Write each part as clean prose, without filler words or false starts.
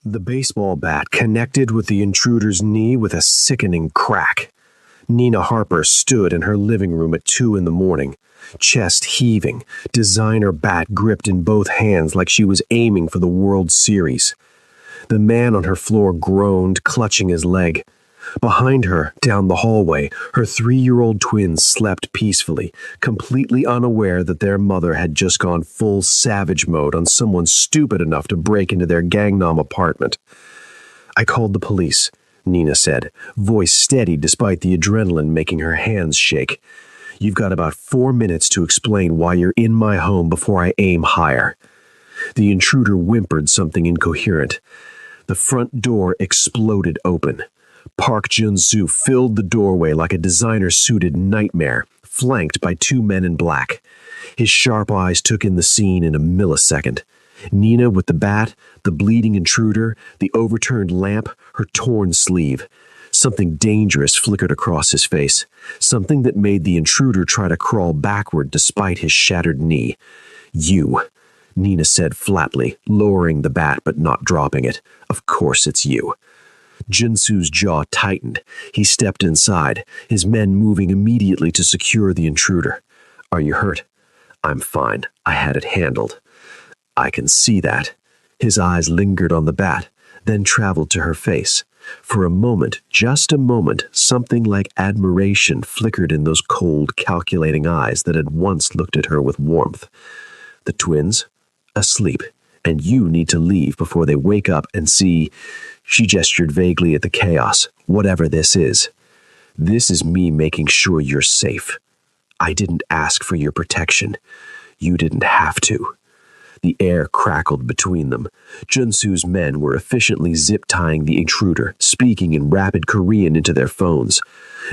The baseball bat connected with the intruder's knee with a sickening crack. Nina Harper stood in her living room at 2 in the morning, chest heaving, designer bat gripped in both hands like she was aiming for the World Series. The man on her floor groaned, clutching his leg. Behind her, down the hallway, her 3-year-old twins slept peacefully, completely unaware that their mother had just gone full savage mode on someone stupid enough to break into their Gangnam apartment. "I called the police," Nina said, voice steady despite the adrenaline making her hands shake. "You've got about 4 minutes to explain why you're in my home before I aim higher." The intruder whimpered something incoherent. The front door exploded open. Park Jun-soo filled the doorway like a designer-suited nightmare, flanked by 2 men in black. His sharp eyes took in the scene in a millisecond. Nina with the bat, the bleeding intruder, the overturned lamp, her torn sleeve. Something dangerous flickered across his face, something that made the intruder try to crawl backward despite his shattered knee. "You," Nina said flatly, lowering the bat but not dropping it. "Of course it's you." Jin-soo's jaw tightened. He stepped inside, his men moving immediately to secure the intruder. "Are you hurt?" "I'm fine. I had it handled." "I can see that." His eyes lingered on the bat, then traveled to her face. For a moment, just a moment, something like admiration flickered in those cold, calculating eyes that had once looked at her with warmth. "The twins? Asleep, and you need to leave before they wake up and see—" She gestured vaguely at the chaos, "whatever this is. This is me making sure you're safe. I didn't ask for your protection. You didn't have to." The air crackled between them. Jun-soo's men were efficiently zip-tying the intruder, speaking in rapid Korean into their phones.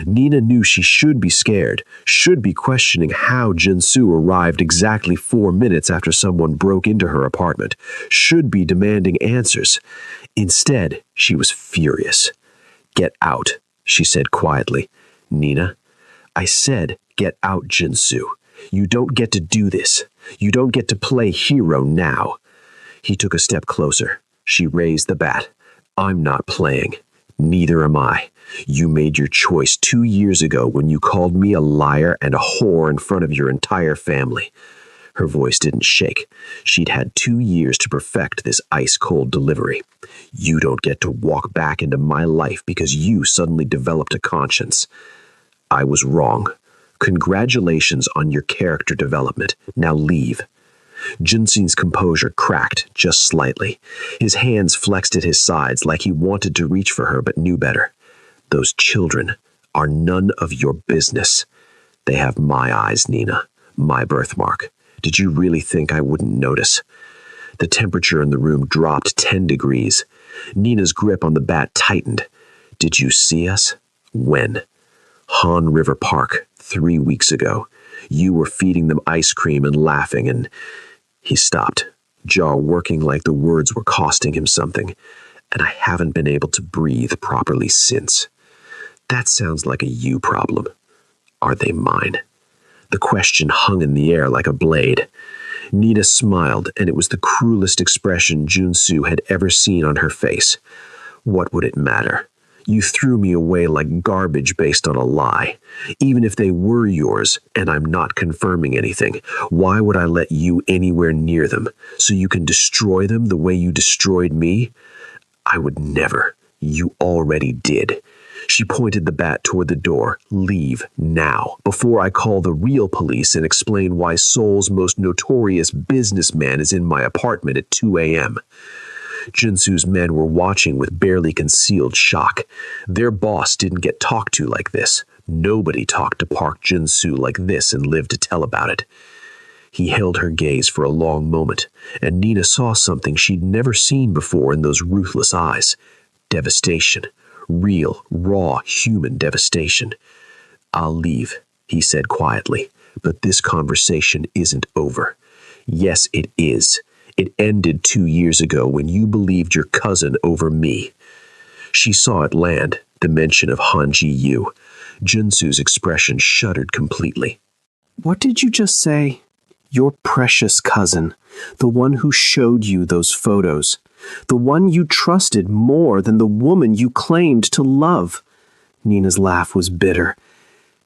Nina knew she should be scared, should be questioning how Jun-soo arrived exactly 4 minutes after someone broke into her apartment, should be demanding answers. Instead, she was furious. "Get out," she said quietly. "Nina, I said get out, Jin-soo. You don't get to do this. You don't get to play hero now." He took a step closer. She raised the bat. "I'm not playing. Neither am I. You made your choice 2 years ago when you called me a liar and a whore in front of your entire family." Her voice didn't shake. She'd had 2 years to perfect this ice-cold delivery. "You don't get to walk back into my life because you suddenly developed a conscience. I was wrong. Congratulations on your character development. Now leave." Jinsin's composure cracked just slightly. His hands flexed at his sides like he wanted to reach for her but knew better. "Those children are none of your business. They have my eyes, Nina. My birthmark. Did you really think I wouldn't notice?" The temperature in the room dropped 10 degrees. Nina's grip on the bat tightened. "Did you see us?" "When?" "Han River Park, 3 weeks ago. You were feeding them ice cream and laughing and—" He stopped, jaw working like the words were costing him something. "And I haven't been able to breathe properly since." "That sounds like a you problem." "Are they mine?" The question hung in the air like a blade. Nina smiled, and it was the cruelest expression Jun-soo had ever seen on her face. "What would it matter? You threw me away like garbage based on a lie. Even if they were yours, and I'm not confirming anything, why would I let you anywhere near them? So you can destroy them the way you destroyed me? I would never. You already did." She pointed the bat toward the door. "Leave now, before I call the real police and explain why Seoul's most notorious businessman is in my apartment at 2 a.m. Jin-soo's men were watching with barely concealed shock. Their boss didn't get talked to like this. Nobody talked to Park Jin-soo like this and lived to tell about it. He held her gaze for a long moment, and Nina saw something she'd never seen before in those ruthless eyes. Devastation. Real, raw, human devastation. "I'll leave," he said quietly, "but this conversation isn't over." "Yes, it is. It ended 2 years ago when you believed your cousin over me." She saw it land, the mention of Han Ji-yu. Jin-soo's expression shuddered completely. "What did you just say?" "Your precious cousin, the one who showed you those photos, The one you trusted more than the woman you claimed to love. Nina's laugh was bitter.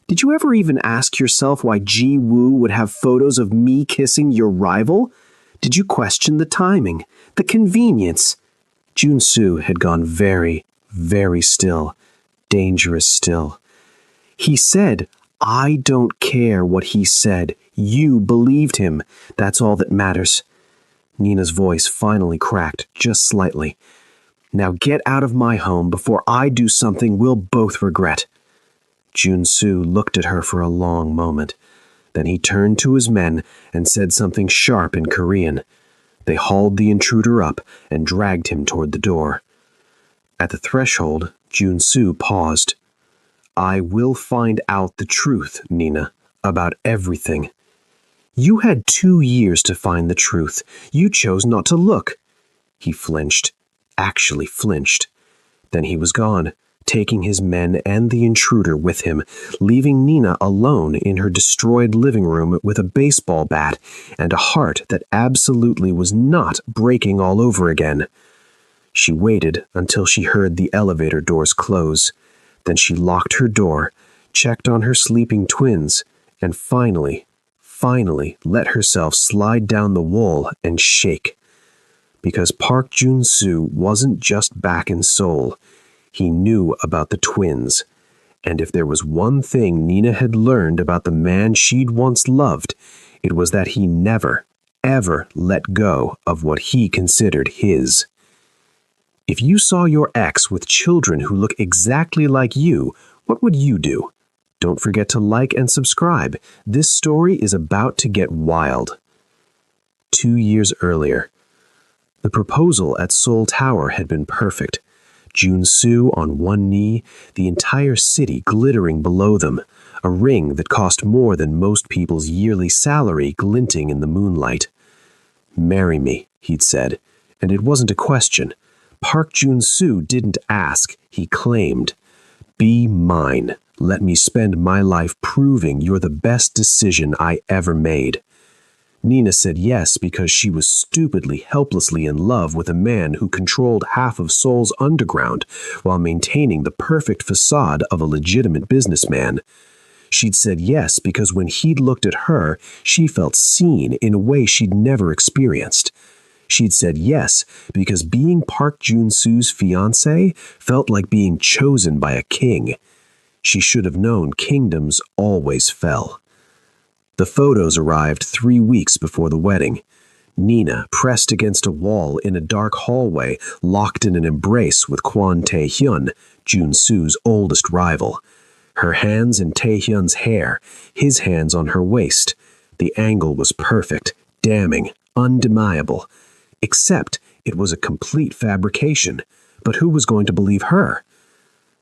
Did you ever even ask yourself why Ji Woo would have photos of me kissing your rival? Did you question the timing, the convenience? Jun-soo had gone very, very still, dangerous still. He said, I don't care what he said. You believed him. That's all that matters. Nina's voice finally cracked, just slightly. Now get out of my home before I do something we'll both regret. Jun-soo looked at her for a long moment. Then he turned to his men and said something sharp in Korean. They hauled the intruder up and dragged him toward the door. At the threshold, Jun-soo paused. I will find out the truth, Nina, about everything. You had 2 years to find the truth. You chose not to look. He flinched, actually flinched. Then he was gone, taking his men and the intruder with him, leaving Nina alone in her destroyed living room with a baseball bat and a heart that absolutely was not breaking all over again. She waited until she heard the elevator doors close. Then she locked her door, checked on her sleeping twins, and finally let herself slide down the wall and shake. Because Park Jun-soo wasn't just back in Seoul. He knew about the twins. And if there was one thing Nina had learned about the man she'd once loved, it was that he never, ever let go of what he considered his. If you saw your ex with children who look exactly like you, what would you do? Don't forget to like and subscribe. This story is about to get wild. 2 years earlier, the proposal at Seoul Tower had been perfect. Jun-soo on one knee, the entire city glittering below them, a ring that cost more than most people's yearly salary glinting in the moonlight. Marry me, he'd said, and it wasn't a question. Park Jun-soo didn't ask, he claimed. Be mine. Let me spend my life proving you're the best decision I ever made. Nina said yes because she was stupidly, helplessly in love with a man who controlled half of Seoul's underground while maintaining the perfect facade of a legitimate businessman. She'd said yes because when he'd looked at her, she felt seen in a way she'd never experienced. She'd said yes because being Park Jun-soo's fiancé felt like being chosen by a king. She should have known kingdoms always fell. The photos arrived 3 weeks before the wedding. Nina, pressed against a wall in a dark hallway, locked in an embrace with Kwon Tae-hyun, Jun-soo's oldest rival. Her hands in Tae-hyun's hair, his hands on her waist. The angle was perfect, damning, undeniable. Except it was a complete fabrication. But who was going to believe her?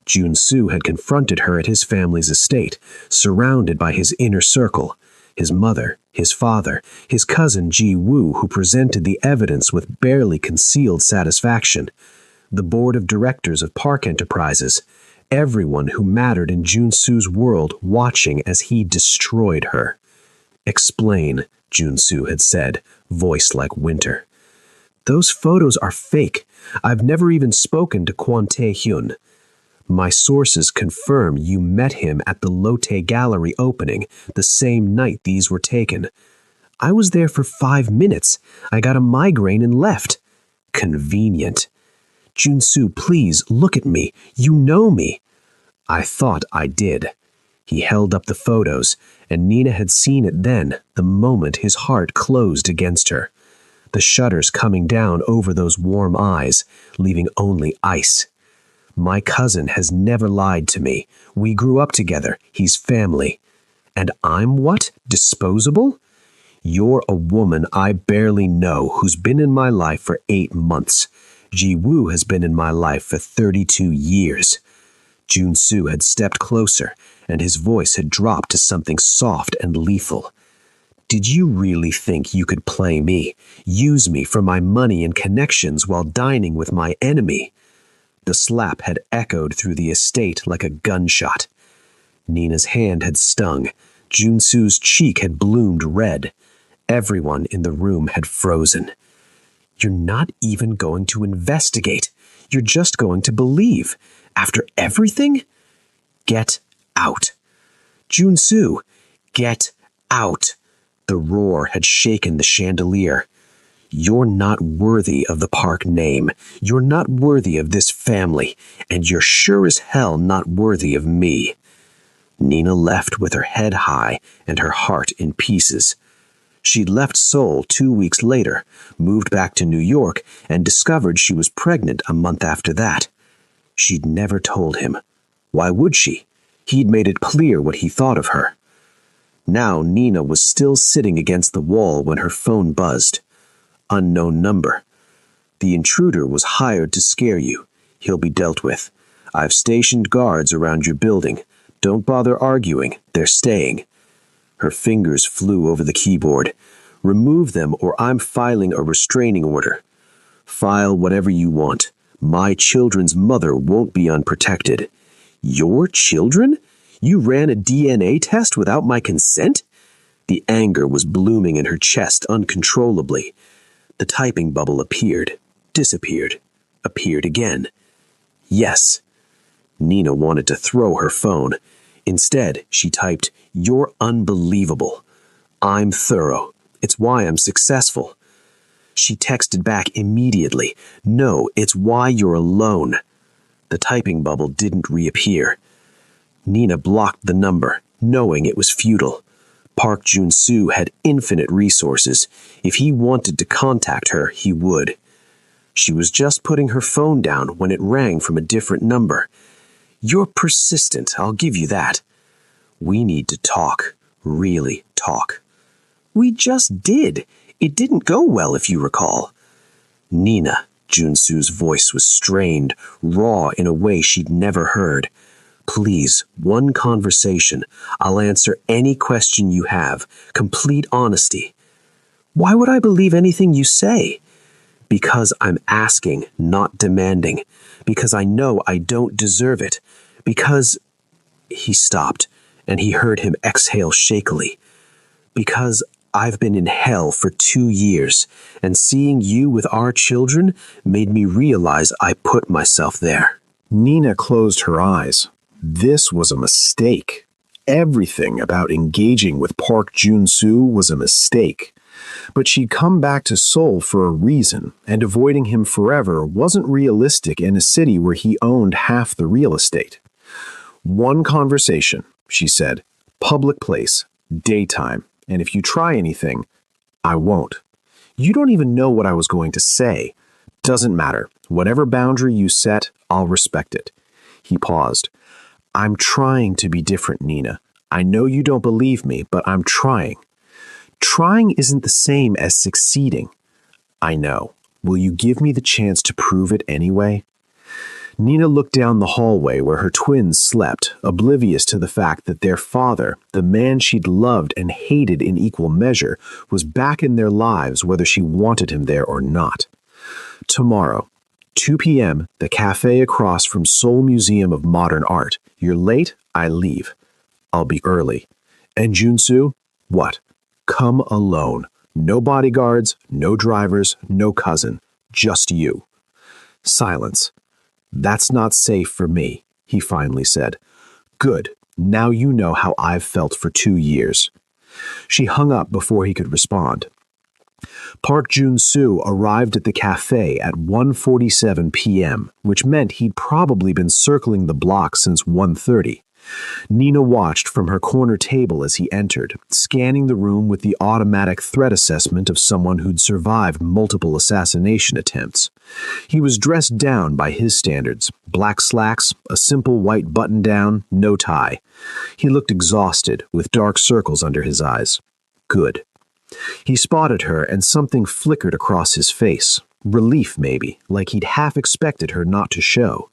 Jun-soo had confronted her at his family's estate, surrounded by his inner circle. His mother, his father, his cousin Ji Woo, who presented the evidence with barely concealed satisfaction. The board of directors of Park Enterprises. Everyone who mattered in Jun-soo's world watching as he destroyed her. Explain, Jun-soo had said, voice like winter. Those photos are fake. I've never even spoken to Kwon Tae-hyun. My sources confirm you met him at the Lotte Gallery opening the same night these were taken. I was there for 5 minutes. I got a migraine and left. Convenient. Jun-soo, please, look at me. You know me. I thought I did. He held up the photos, and Nina had seen it then, the moment his heart closed against her. The shutters coming down over those warm eyes, leaving only ice. My cousin has never lied to me. We grew up together. He's family. And I'm what? Disposable? You're a woman I barely know who's been in my life for 8 months. Ji Woo has been in my life for 32 years. Jun-soo had stepped closer, and his voice had dropped to something soft and lethal. Did you really think you could play me, use me for my money and connections while dining with my enemy? The slap had echoed through the estate like a gunshot. Nina's hand had stung. Jun-soo's cheek had bloomed red. Everyone in the room had frozen. You're not even going to investigate. You're just going to believe. After everything? Get out. Junsu, get out. The roar had shaken the chandelier. You're not worthy of the Park name. You're not worthy of this family. And you're sure as hell not worthy of me. Nina left with her head high and her heart in pieces. She'd left Seoul 2 weeks later, moved back to New York, and discovered she was pregnant a month after that. She'd never told him. Why would she? He'd made it clear what he thought of her. Now Nina was still sitting against the wall when her phone buzzed. Unknown number. The intruder was hired to scare you. He'll be dealt with. I've stationed guards around your building. Don't bother arguing. They're staying. Her fingers flew over the keyboard. Remove them or I'm filing a restraining order. File whatever you want. My children's mother won't be unprotected. Your children? You ran a DNA test without my consent? The anger was blooming in her chest uncontrollably. The typing bubble appeared, disappeared, appeared again. Yes. Nina wanted to throw her phone. Instead, she typed, "You're unbelievable. I'm thorough. It's why I'm successful." She texted back immediately, "No, it's why you're alone." The typing bubble didn't reappear. Nina blocked the number, knowing it was futile. Park Jun-soo had infinite resources. If he wanted to contact her, he would. She was just putting her phone down when it rang from a different number. "You're persistent, I'll give you that." "We need to talk. Really talk." "We just did. It didn't go well, if you recall." "Nina," Jun-soo's voice was strained, raw in a way she'd never heard. "Please, one conversation. I'll answer any question you have. Complete honesty." "Why would I believe anything you say?" "Because I'm asking, not demanding. Because I know I don't deserve it. Because—" He stopped, and he heard him exhale shakily. "Because I've been in hell for 2 years, and seeing you with our children made me realize I put myself there." Nina closed her eyes. This was a mistake. Everything about engaging with Park Jun-soo was a mistake. But she'd come back to Seoul for a reason, and avoiding him forever wasn't realistic in a city where he owned half the real estate. "One conversation," she said. "Public place, daytime, and if you try anything, I won't." "You don't even know what I was going to say." "Doesn't matter. Whatever boundary you set, I'll respect it." He paused. "I'm trying to be different, Nina. I know you don't believe me, but I'm trying." "Trying isn't the same as succeeding." "I know. Will you give me the chance to prove it anyway?" Nina looked down the hallway where her twins slept, oblivious to the fact that their father, the man she'd loved and hated in equal measure, was back in their lives whether she wanted him there or not. "Tomorrow, 2 p.m., the cafe across from Seoul Museum of Modern Art. You're late, I leave. I'll be early. And Jun-soo? What? Come alone. No bodyguards, no drivers, no cousin. Just you." Silence. "That's not safe for me," he finally said. "Good. Now you know how I've felt for 2 years." She hung up before he could respond. Park Jun-soo arrived at the cafe at 1:47 p.m., which meant he'd probably been circling the block since 1:30. Nina watched from her corner table as he entered, scanning the room with the automatic threat assessment of someone who'd survived multiple assassination attempts. He was dressed down by his standards, black slacks, a simple white button-down, no tie. He looked exhausted, with dark circles under his eyes. Good. He spotted her and something flickered across his face. Relief, maybe, like he'd half expected her not to show.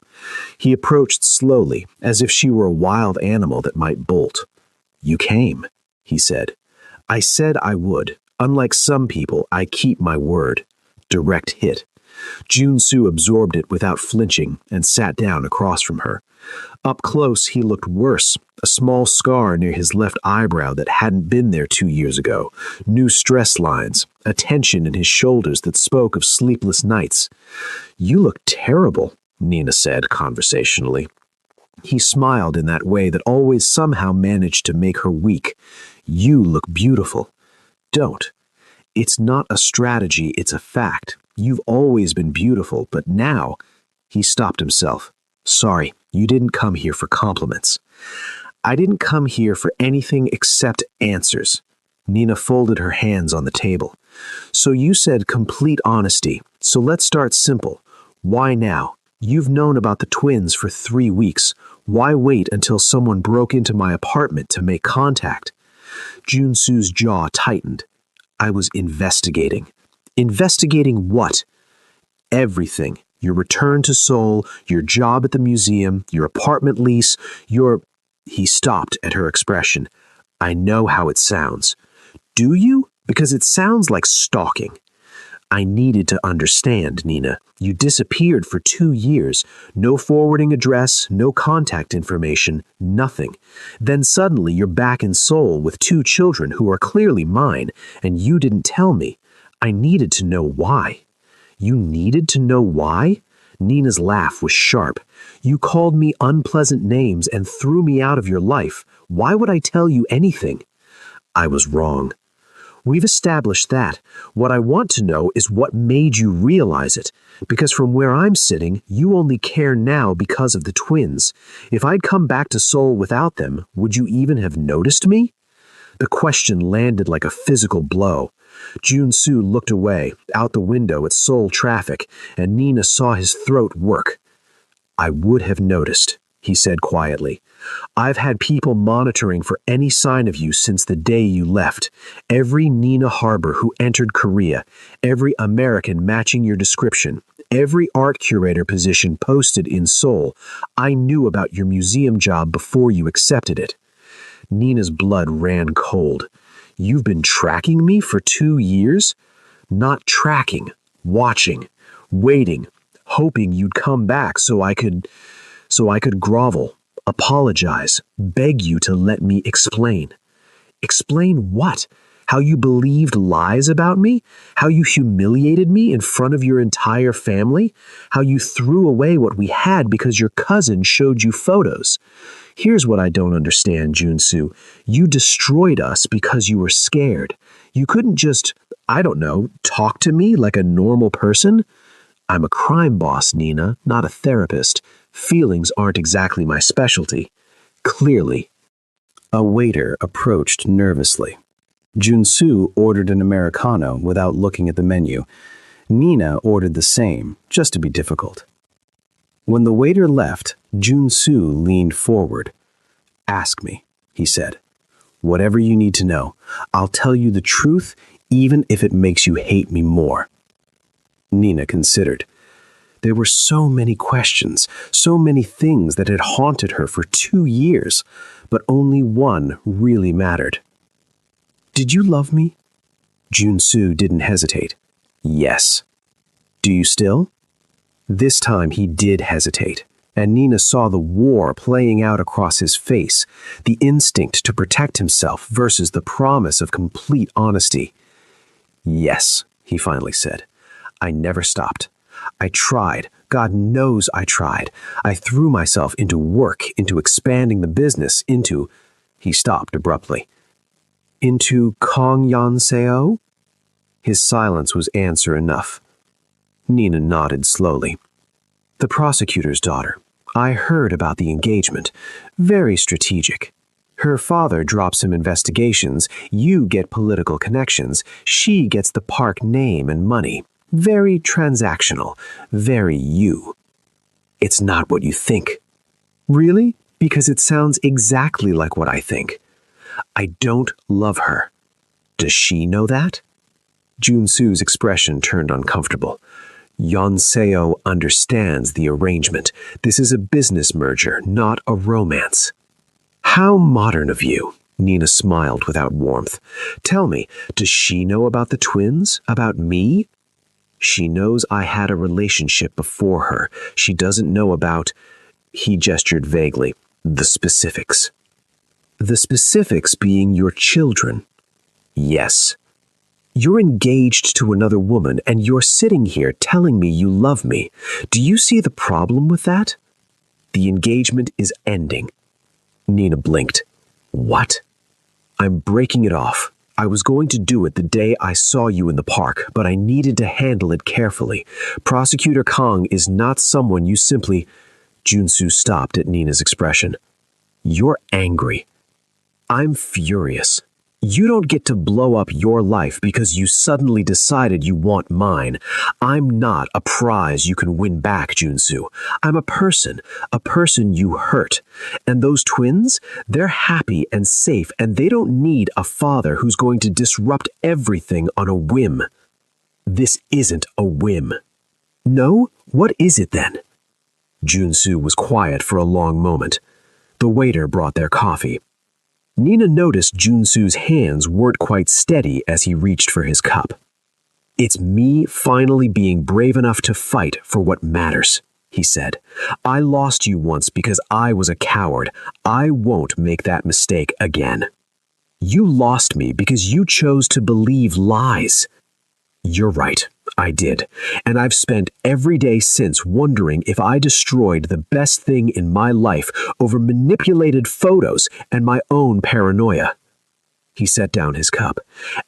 He approached slowly, as if she were a wild animal that might bolt. "You came," he said. "I said I would. Unlike some people, I keep my word." Direct hit. Junsu absorbed it without flinching and sat down across from her. Up close, he looked worse, a small scar near his left eyebrow that hadn't been there 2 years ago, new stress lines, a tension in his shoulders that spoke of sleepless nights. "You look terrible," Nina said conversationally. He smiled in that way that always somehow managed to make her weak. "You look beautiful." "Don't. It's not a strategy, it's a fact. You've always been beautiful, but now—" He stopped himself. "Sorry, you didn't come here for compliments." "I didn't come here for anything except answers." Nina folded her hands on the table. "So you said complete honesty. So let's start simple. Why now? You've known about the twins for 3 weeks. Why wait until someone broke into my apartment to make contact?" Junsu's jaw tightened. "I was investigating." "Investigating what?" "Everything. Your return to Seoul, your job at the museum, your apartment lease, your—" He stopped at her expression. "I know how it sounds." "Do you? Because it sounds like stalking." "I needed to understand, Nina. You disappeared for 2 years. No forwarding address, no contact information, nothing. Then suddenly you're back in Seoul with 2 children who are clearly mine, and you didn't tell me. I needed to know why." "You needed to know why?" Nina's laugh was sharp. "You called me unpleasant names and threw me out of your life. Why would I tell you anything?" "I was wrong." "We've established that. What I want to know is what made you realize it. Because from where I'm sitting, you only care now because of the twins. If I'd come back to Seoul without them, would you even have noticed me?" The question landed like a physical blow. Junsu looked away, out the window at Seoul traffic, and Nina saw his throat work. "I would have noticed," he said quietly. "I've had people monitoring for any sign of you since the day you left. Every Nina Harbor who entered Korea, every American matching your description, every art curator position posted in Seoul. I knew about your museum job before you accepted it." Nina's blood ran cold. "You've been tracking me for 2 years?" "Not tracking, watching, waiting, hoping you'd come back so I could grovel, apologize, beg you to let me explain." "Explain what? How you believed lies about me? How you humiliated me in front of your entire family? How you threw away what we had because your cousin showed you photos? Here's what I don't understand, Junsu. You destroyed us because you were scared. You couldn't just, I don't know, talk to me like a normal person?" "I'm a crime boss, Nina, not a therapist. Feelings aren't exactly my specialty." "Clearly." A waiter approached nervously. Junsu ordered an Americano without looking at the menu. Nina ordered the same, just to be difficult. When the waiter left, Junsu leaned forward. "Ask me," he said. "Whatever you need to know. I'll tell you the truth, even if it makes you hate me more." Nina considered. There were so many questions, so many things that had haunted her for 2 years, but only one really mattered. "Did you love me?" Junsu didn't hesitate. "Yes." "Do you still?" This time he did hesitate, and Nina saw the war playing out across his face, the instinct to protect himself versus the promise of complete honesty. "Yes," he finally said. "I never stopped. I tried. God knows I tried. I threw myself into work, into expanding the business, into—" He stopped abruptly. "Into Kongyonseo?" His silence was answer enough. Nina nodded slowly. "The prosecutor's daughter. I heard about the engagement. Very strategic. Her father drops some investigations, you get political connections, she gets the park name and money. Very transactional, very you." "It's not what you think." "Really? Because it sounds exactly like what I think." "I don't love her." "Does she know that?" Junsu's expression turned uncomfortable. "Yonseo understands the arrangement. This is a business merger, not a romance." "How modern of you." Nina smiled without warmth. "Tell me, does she know about the twins? About me?" She knows I had a relationship before her. She doesn't know about, he gestured vaguely, the specifics. The specifics being your children. Yes. You're engaged to another woman, and you're sitting here telling me you love me. Do you see the problem with that? The engagement is ending. Nina blinked. What? I'm breaking it off. I was going to do it the day I saw you in the park, but I needed to handle it carefully. Prosecutor Kong is not someone you simply... Junsu stopped at Nina's expression. You're angry. I'm furious. You don't get to blow up your life because you suddenly decided you want mine. I'm not a prize you can win back, Junsu. I'm a person you hurt. And those twins, they're happy and safe, and they don't need a father who's going to disrupt everything on a whim. This isn't a whim. No? What is it then? Junsu was quiet for a long moment. The waiter brought their coffee. Nina noticed Junsu's hands weren't quite steady as he reached for his cup. It's me finally being brave enough to fight for what matters, he said. I lost you once because I was a coward. I won't make that mistake again. You lost me because you chose to believe lies. You're right, I did, and I've spent every day since wondering if I destroyed the best thing in my life over manipulated photos and my own paranoia. He set down his cup.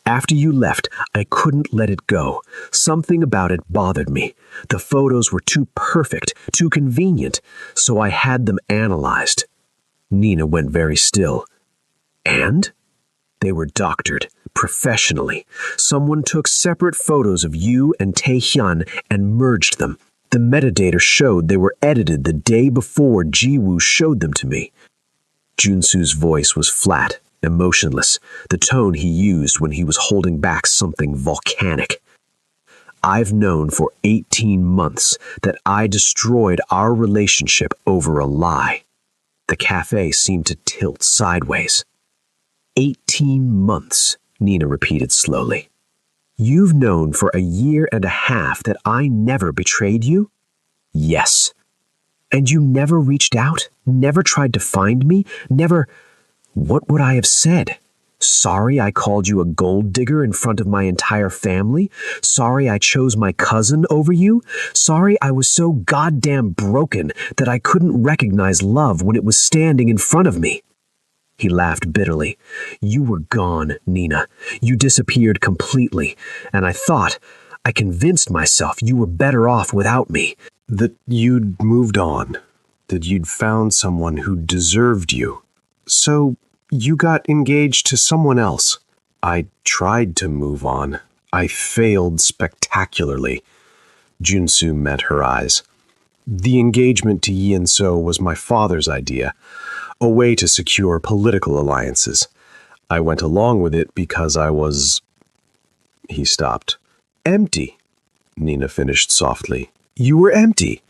After you left, I couldn't let it go. Something about it bothered me. The photos were too perfect, too convenient, so I had them analyzed. Nina went very still. And? They were doctored, professionally. Someone took separate photos of you and Tae-hyun and merged them. The metadata showed they were edited the day before Ji-woo showed them to me. Junsu's voice was flat, emotionless, the tone he used when he was holding back something volcanic. I've known for 18 months that I destroyed our relationship over a lie. The cafe seemed to tilt sideways. 18 months, Nina repeated slowly. You've known for a year and a half that I never betrayed you? Yes. And you never reached out? Never tried to find me? Never... What would I have said? Sorry I called you a gold digger in front of my entire family? Sorry I chose my cousin over you? Sorry I was so goddamn broken that I couldn't recognize love when it was standing in front of me? He laughed bitterly. You were gone, Nina. You disappeared completely, and I convinced myself you were better off without me. That you'd moved on. That you'd found someone who deserved you. So you got engaged to someone else. I tried to move on. I failed spectacularly. Junsu met her eyes. The engagement to Yin-so was my father's idea. A way to secure political alliances. I went along with it because I was... He stopped. Empty, Nina finished softly. You were empty.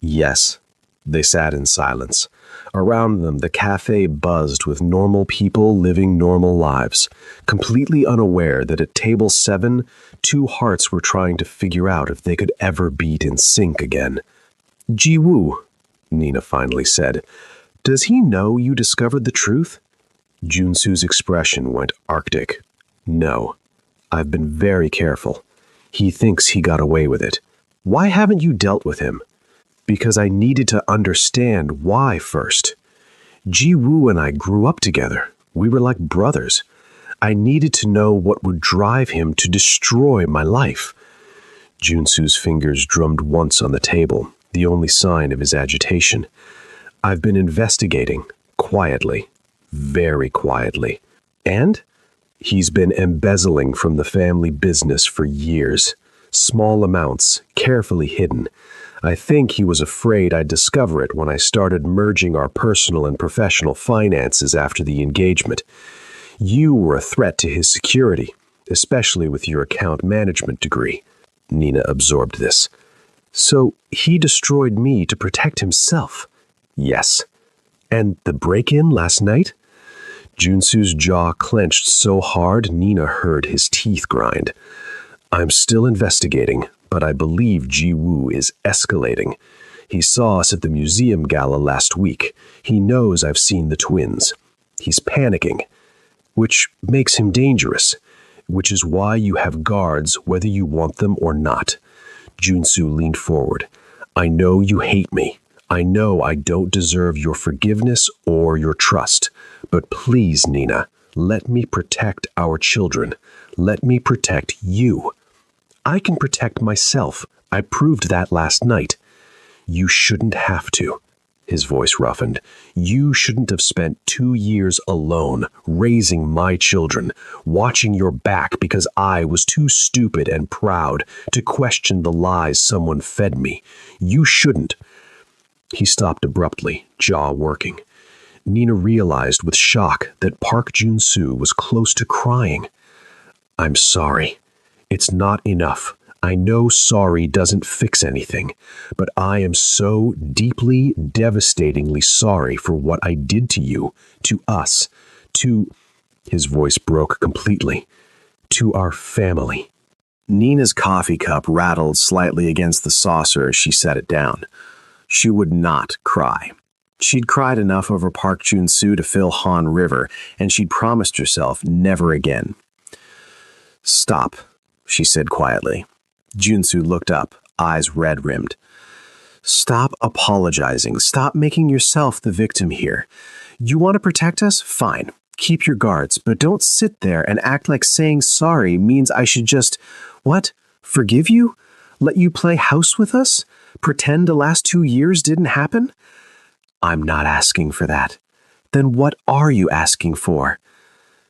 Yes. They sat in silence. Around them, the cafe buzzed with normal people living normal lives, completely unaware that at table 7, 2 hearts were trying to figure out if they could ever beat in sync again. Ji-woo, Nina finally said. Does he know you discovered the truth? Junsu's expression went arctic. No. I've been very careful. He thinks he got away with it. Why haven't you dealt with him? Because I needed to understand why first. Ji-woo and I grew up together. We were like brothers. I needed to know what would drive him to destroy my life. Junsu's fingers drummed once on the table, the only sign of his agitation. I've been investigating, quietly, very quietly. And he's been embezzling from the family business for years. Small amounts, carefully hidden. I think he was afraid I'd discover it when I started merging our personal and professional finances after the engagement. You were a threat to his security, especially with your account management degree. Nina absorbed this. So he destroyed me to protect himself. Yes. And the break-in last night? Junsu's jaw clenched so hard Nina heard his teeth grind. I'm still investigating, But I believe Ji-woo is escalating. He saw us at the museum gala last week. He knows I've seen the twins. He's panicking, which makes him dangerous, which is why you have guards whether you want them or not. Junsu leaned forward. I know you hate me. I know I don't deserve your forgiveness or your trust. But please, Nina, let me protect our children. Let me protect you. I can protect myself. I proved that last night. You shouldn't have to. His voice roughened. You shouldn't have spent 2 years alone, raising my children, watching your back because I was too stupid and proud to question the lies someone fed me. You shouldn't. He stopped abruptly, jaw working. Nina realized with shock that Park Jun-soo was close to crying. I'm sorry. It's not enough. I know sorry doesn't fix anything, but I am so deeply, devastatingly sorry for what I did to you, to us, to... His voice broke completely. To our family. Nina's coffee cup rattled slightly against the saucer as she set it down. She would not cry. She'd cried enough over Park Jun-soo to fill Han River, and she'd promised herself never again. Stop, she said quietly. Junsu looked up, eyes red-rimmed. Stop apologizing. Stop making yourself the victim here. You want to protect us? Fine. Keep your guards, but don't sit there and act like saying sorry means I should just, what? Forgive you? Let you play house with us? Pretend the last 2 years didn't happen? I'm not asking for that. Then what are you asking for?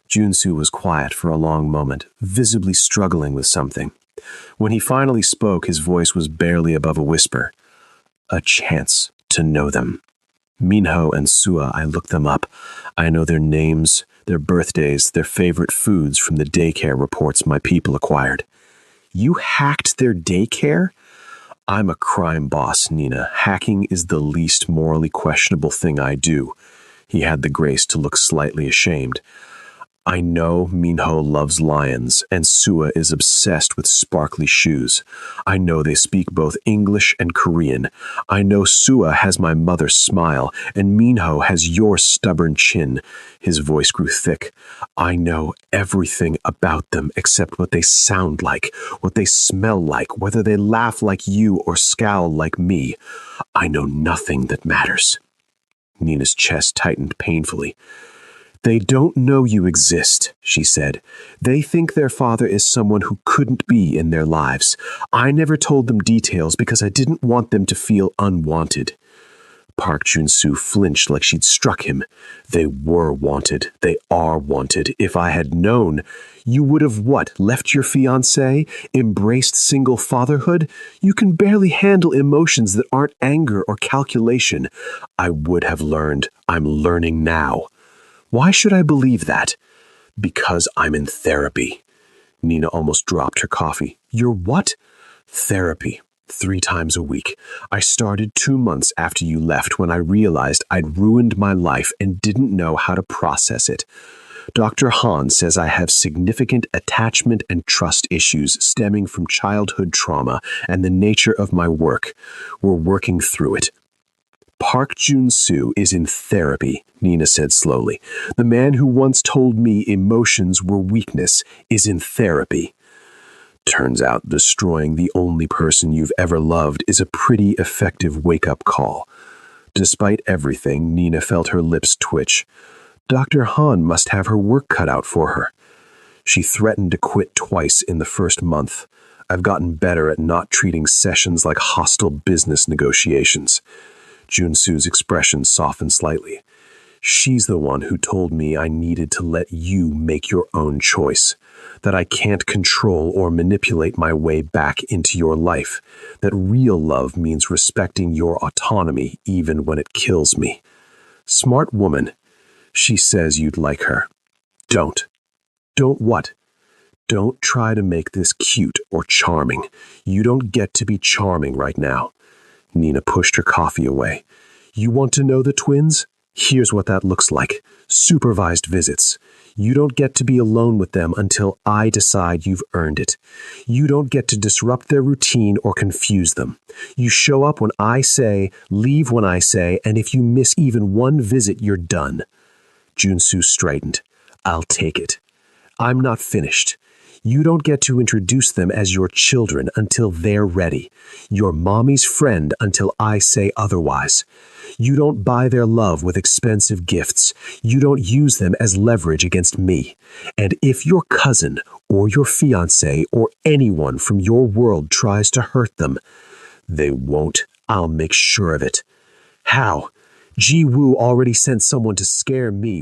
Junsu was quiet for a long moment, visibly struggling with something. When he finally spoke, his voice was barely above a whisper. A chance to know them. Minho and Sua, I looked them up. I know their names, their birthdays, their favorite foods from the daycare reports my people acquired. You hacked their daycare? I'm a crime boss, Nina. Hacking is the least morally questionable thing I do. He had the grace to look slightly ashamed. I know Minho loves lions, and Sua is obsessed with sparkly shoes. I know they speak both English and Korean. I know Sua has my mother's smile, and Minho has your stubborn chin. His voice grew thick. I know everything about them except what they sound like, what they smell like, whether they laugh like you or scowl like me. I know nothing that matters. Nina's chest tightened painfully. They don't know you exist, she said. They think their father is someone who couldn't be in their lives. I never told them details because I didn't want them to feel unwanted. Park Jun-soo flinched like she'd struck him. They were wanted. They are wanted. If I had known, you would have what? Left your fiancé? Embraced single fatherhood? You can barely handle emotions that aren't anger or calculation. I would have learned. I'm learning now. Why should I believe that? Because I'm in therapy. Nina almost dropped her coffee. You're what? Therapy. 3 times a week. I started 2 months after you left when I realized I'd ruined my life and didn't know how to process it. Dr. Han says I have significant attachment and trust issues stemming from childhood trauma and the nature of my work. We're working through it. Park Jun-soo is in therapy, Nina said slowly. The man who once told me emotions were weakness is in therapy. Turns out destroying the only person you've ever loved is a pretty effective wake-up call. Despite everything, Nina felt her lips twitch. Dr. Han must have her work cut out for her. She threatened to quit twice in the first month. I've gotten better at not treating sessions like hostile business negotiations. Jun-soo's expression softened slightly. She's the one who told me I needed to let you make your own choice, that I can't control or manipulate my way back into your life, that real love means respecting your autonomy even when it kills me. Smart woman. She says you'd like her. Don't. Don't what? Don't try to make this cute or charming. You don't get to be charming right now. Nina pushed her coffee away. You want to know the twins? Here's what that looks like. Supervised visits. You don't get to be alone with them until I decide you've earned it. You don't get to disrupt their routine or confuse them. You show up when I say, leave when I say, and if you miss even one visit, you're done. Junsu straightened. I'll take it. I'm not finished. You don't get to introduce them as your children until they're ready. You're mommy's friend until I say otherwise. You don't buy their love with expensive gifts. You don't use them as leverage against me. And if your cousin or your fiancé or anyone from your world tries to hurt them, they won't. I'll make sure of it. How? Ji Woo already sent someone to scare me.